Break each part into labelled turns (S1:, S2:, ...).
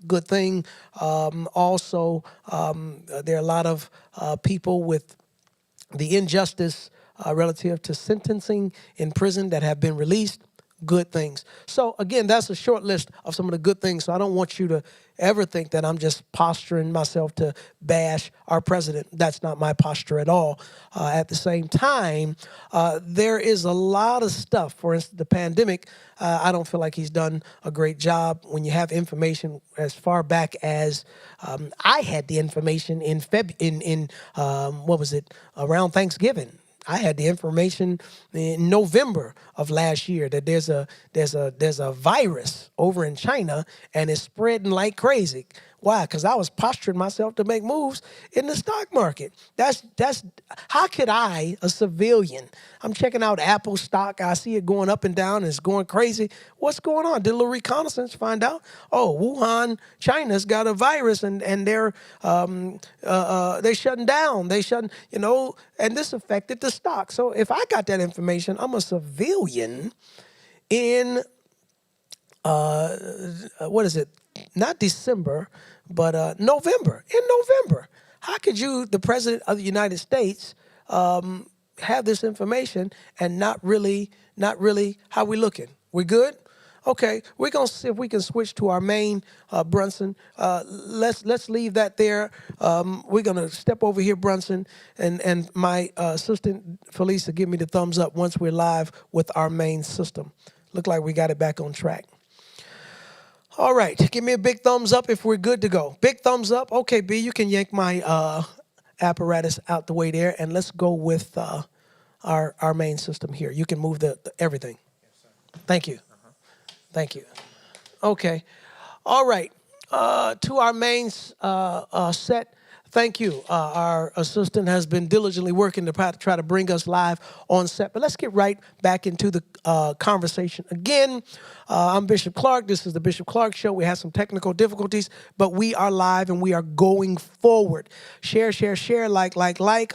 S1: good thing. Also, there are a lot of people with the injustice relative to sentencing in prison that have been released. Good things. So again, that's a short list of some of the good things. So I don't want you to ever think that I'm just posturing myself to bash our president. That's not my posture at all. At the same time, there is a lot of stuff. For instance, the pandemic. I don't feel like he's done a great job. When you have information as far back as I had the information in what was it, around Thanksgiving. I had the information in November of last year that there's a virus over in China and it's spreading like crazy. Why? Because I was posturing myself to make moves in the stock market. That's how could I, a civilian, I'm checking out Apple stock. I see it going up and down and it's going crazy. What's going on? Did a little reconnaissance, find out, oh, Wuhan, China's got a virus and they're shutting down. They shutting, and this affected the stock. So if I got that information, I'm a civilian in what is it? Not December, but November. In November, how could you, the president of the United States, have this information and not really? How we looking? We good? Okay, we're gonna see if we can switch to our main Brunson. Let's leave that there. We're gonna step over here, Brunson, and my assistant Felisa give me the thumbs up once we're live with our main system. Look like we got it back on track. All right, give me a big thumbs up if we're good to go. Big thumbs up. Okay, B, you can yank my apparatus out the way there, and let's go with our main system here. You can move the everything. Thank you. Thank you. Okay. All right. To our main set. Thank you. Our assistant has been diligently working to try to bring us live on set. But let's get right back into the conversation again. I'm Bishop Clark. This is the Bishop Clark Show. We had some technical difficulties, but we are live and we are going forward. Share, like.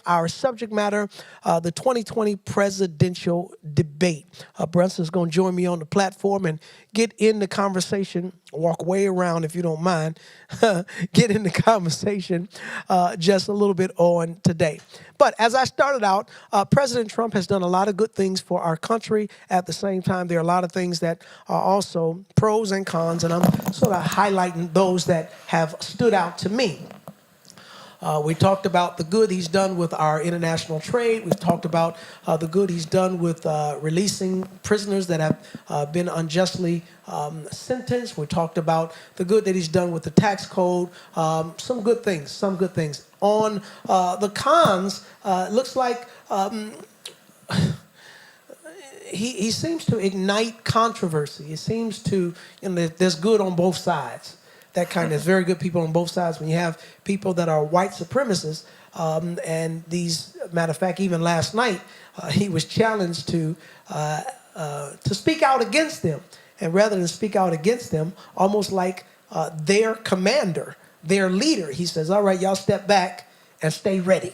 S1: Our subject matter, the 2020 presidential debate. Brunson's going to join me on the platform and get in the conversation. Walk way around if you don't mind. Get in the conversation just a little bit on today. But as I started out, President Trump has done a lot of good things for our country. At the same time, there are a lot of things that are also pros and cons, and I'm sort of highlighting those that have stood out to me. We talked about the good he's done with our international trade. We've talked about the good he's done with releasing prisoners that have been unjustly sentenced. We talked about the good that he's done with the tax code. Some good things. On the cons, it looks like he seems to ignite controversy. It seems to, there's good on both sides. That kind of very good people on both sides. When you have people that are white supremacists, and these, matter of fact, even last night, he was challenged to speak out against them. And rather than speak out against them, almost like their commander, their leader, he says, all right, y'all step back and stay ready.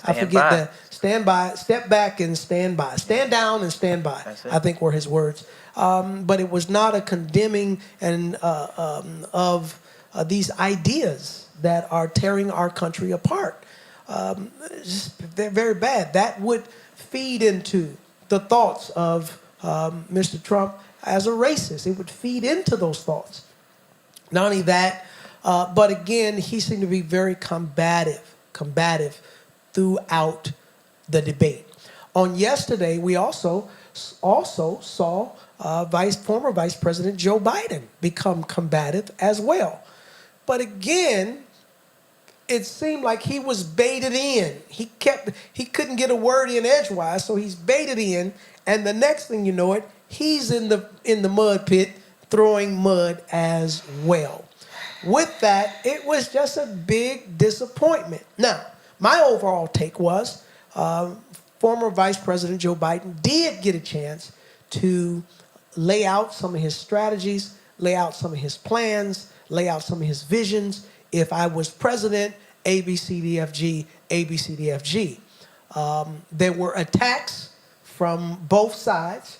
S1: I forget that. Stand by, step back and stand by. Stand down and stand by, I think were his words. But it was not a condemning of these ideas that are tearing our country apart. They're very bad. That would feed into the thoughts of Mr. Trump as a racist. It would feed into those thoughts. Not only that, but again, he seemed to be very combative throughout the debate. On yesterday, we also saw former Vice President Joe Biden become combative as well. But again, it seemed like he was baited in. He couldn't get a word in edgewise, so he's baited in, and the next thing you know it, he's in the mud pit throwing mud as well. With that, it was just a big disappointment. Now, my overall take was former Vice President Joe Biden did get a chance to lay out some of his strategies, lay out some of his plans, lay out some of his visions. If I was president, A, B, C, D, F, G, A, B, C, D, F, G. There were attacks from both sides,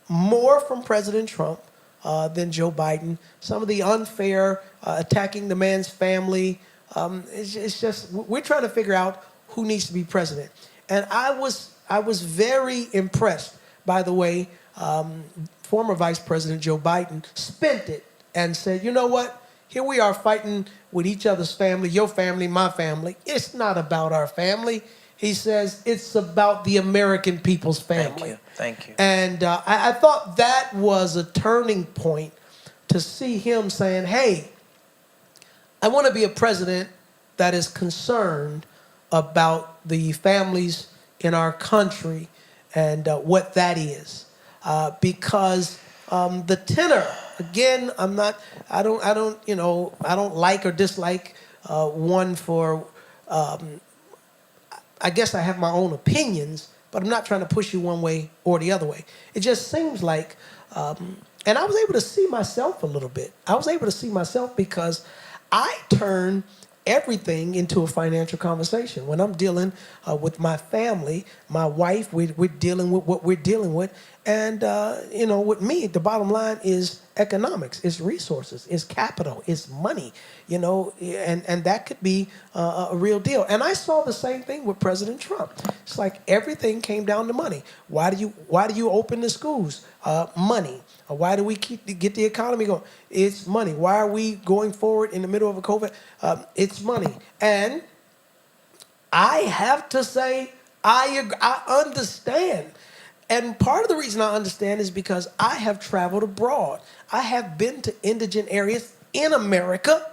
S1: more from President Trump, than Joe Biden. Some of the unfair attacking the man's family. It's just we're trying to figure out who needs to be president. And I was very impressed by the way former Vice President Joe Biden spent it and said, you know what? Here we are fighting with each other's family, your family, my family. It's not about our family. He says it's about the American people's family.
S2: Thank you.
S1: And I thought that was a turning point to see him saying, hey, I want to be a president that is concerned about the families in our country and what that is. Because the tenor, again, I don't like or dislike one for, I guess I have my own opinions, but I'm not trying to push you one way or the other way. It just seems like, and I was able to see myself a little bit. I was able to see myself because I turn everything into a financial conversation. When I'm dealing with my family, my wife, we're dealing with what we're dealing with. And, with me, the bottom line is economics, it's resources, it's capital, it's money, and that could be a real deal. And I saw the same thing with President Trump. It's like everything came down to money. Why do you open the schools? Money. Why do we get the economy going? It's money. Why are we going forward in the middle of a COVID? It's money. And I have to say, I understand. And part of the reason I understand is because I have traveled abroad. I have been to indigent areas in America.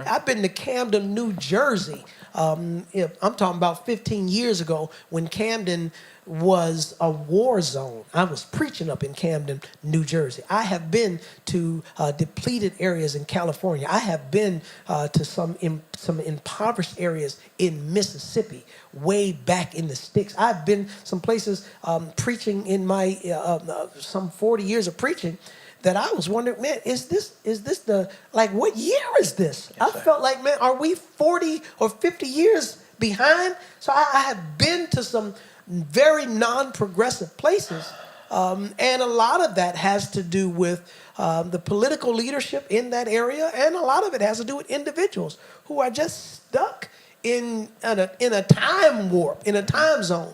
S1: I've been to Camden, New Jersey. I'm talking about 15 years ago when Camden was a war zone. I was preaching up in Camden, New Jersey. I have been to depleted areas in California. I have been to some impoverished areas in Mississippi, way back in the sticks. I've been some places preaching in my some 40 years of preaching that I was wondering, man, is this the, like, what year is this? Yes, I felt like, man, are we 40 or 50 years behind? So I have been to some very non-progressive places. And a lot of that has to do with the political leadership in that area. And a lot of it has to do with individuals who are just stuck in a time warp, in a time zone.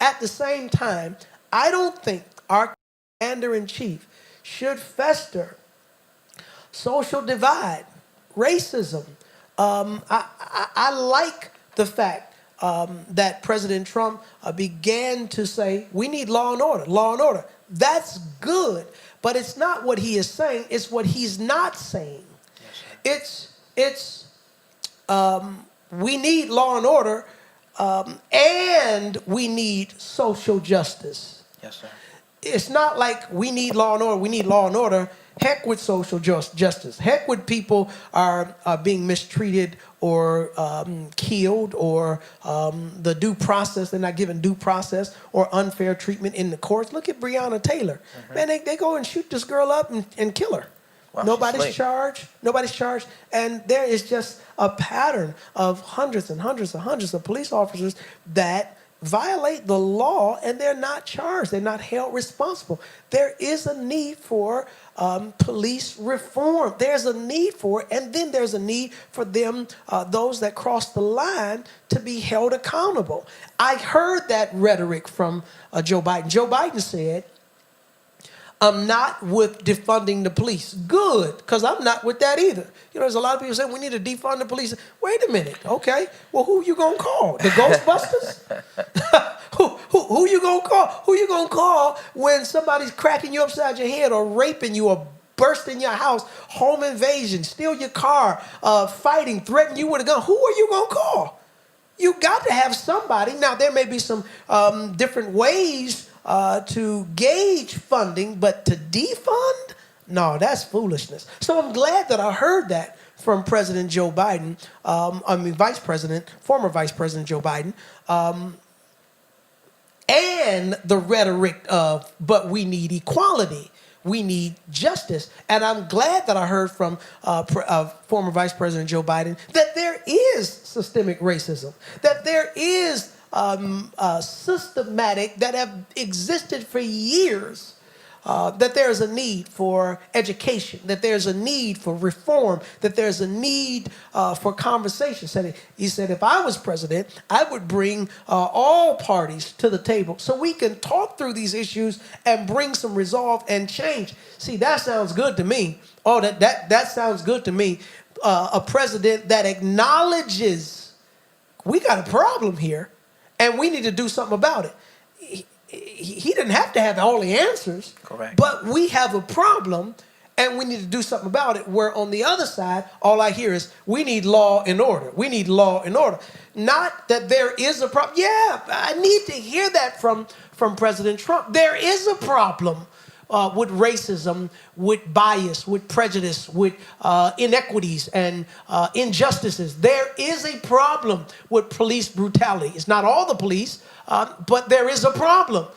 S1: At the same time, I don't think our commander-in-chief should fester social divide, racism. I like the fact that President Trump began to say, we need law and order, law and order. That's good, but it's not what he is saying, it's what he's not saying. Yes, it's we need law and order, and we need social justice.
S2: Yes, sir.
S1: It's not like we need law and order, we need law and order. Heck with social justice. Heck with people are being mistreated or killed, or the due process, they're not given due process, or unfair treatment in the courts. Look at Breonna Taylor. Man, they go and shoot this girl up and kill her. Wow, nobody's charged. Nobody's charged. And there is just a pattern of hundreds and hundreds and hundreds of police officers that violate the law and they're not charged. They're not held responsible. There is a need for police reform. There's a need for it. And then there's a need for them, those that cross the line, to be held accountable. I heard that rhetoric from Joe Biden. Joe Biden said, I'm not with defunding the police. Good, because I'm not with that either. There's a lot of people saying we need to defund the police. Wait a minute, okay? Well, who you gonna call? The Ghostbusters? who you gonna call? Who you gonna call when somebody's cracking you upside your head or raping you or bursting your house, home invasion, steal your car, fighting, threaten you with a gun? Who are you gonna call? You got to have somebody. Now, there may be some different ways to gauge funding, but to defund? No, that's foolishness. So I'm glad that I heard that from President Joe Biden, former Vice President Joe Biden, and the rhetoric of, but we need equality, we need justice. And I'm glad that I heard from former Vice President Joe Biden that there is systemic racism, that there is systematic, that have existed for years, that there's a need for education, that there's a need for reform, that there's a need for conversation. He said, if I was president, I would bring all parties to the table so we can talk through these issues and bring some resolve and change. See, that sounds good to me. Oh, that sounds good to me. A president that acknowledges we got a problem here and we need to do something about it. He didn't have to have all the answers.
S2: Correct.
S1: But we have a problem and we need to do something about it. Where on the other side, all I hear is we need law and order. We need law and order. Not that there is a problem. Yeah, I need to hear that from President Trump. There is a problem with racism, with bias, with prejudice, with inequities and injustices. There is a problem with police brutality. It's not all the police, but there is a problem.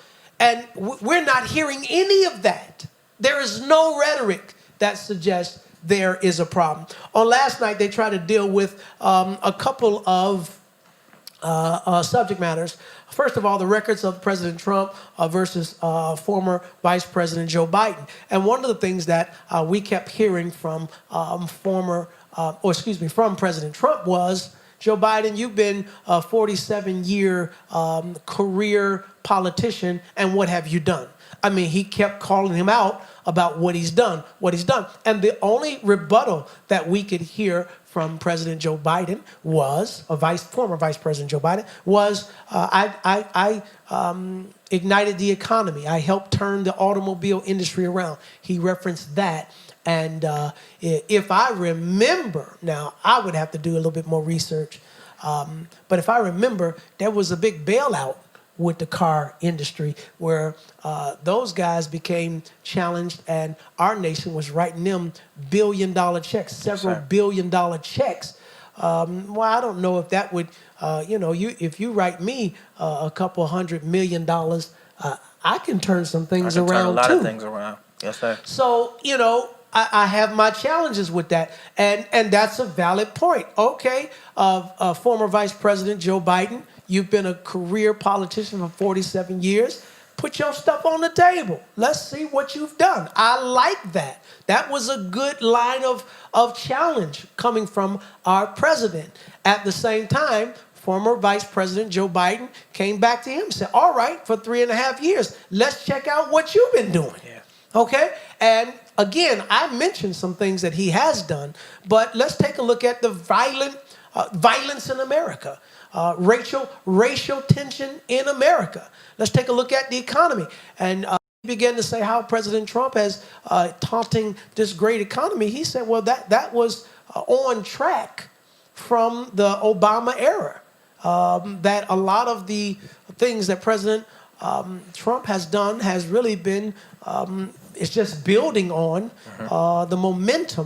S1: And we're not hearing any of that. There is no rhetoric that suggests there is a problem. On last night, they tried to deal with a couple of subject matters. First of all, the records of President Trump versus former Vice President Joe Biden. And one of the things that we kept hearing from from President Trump was, Joe Biden, you've been a 47-year career politician, and what have you done? I mean, he kept calling him out about what he's done. And the only rebuttal that we could hear from President Joe Biden was, former Vice President Joe Biden, was, I ignited the economy. I helped turn the automobile industry around. He referenced that. And if I remember, now I would have to do a little bit more research, but if I remember, there was a big bailout with the car industry where those guys became challenged and our nation was writing them billion-dollar checks, several billion-dollar checks. Well, I don't know if that would, if you write me a couple $100 million, I can turn some things around too.
S2: Turn a lot of things around. Yes, sir.
S1: So, I have my challenges with that, and that's a valid point. Okay, former Vice President Joe Biden, you've been a career politician for 47 years. Put your stuff on the table. Let's see what you've done. I like that. That was a good line of challenge coming from our president. At the same time, former Vice President Joe Biden came back to him and said, all right, for 3.5 years, let's check out what you've been doing.
S2: Yeah.
S1: Okay? And again, I mentioned some things that he has done, but let's take a look at the violence in America, racial tension in America. Let's take a look at the economy. And he began to say how President Trump has taunting this great economy. He said, well, that was on track from the Obama era, that a lot of the things that President Trump has done has really been, it's just building on the momentum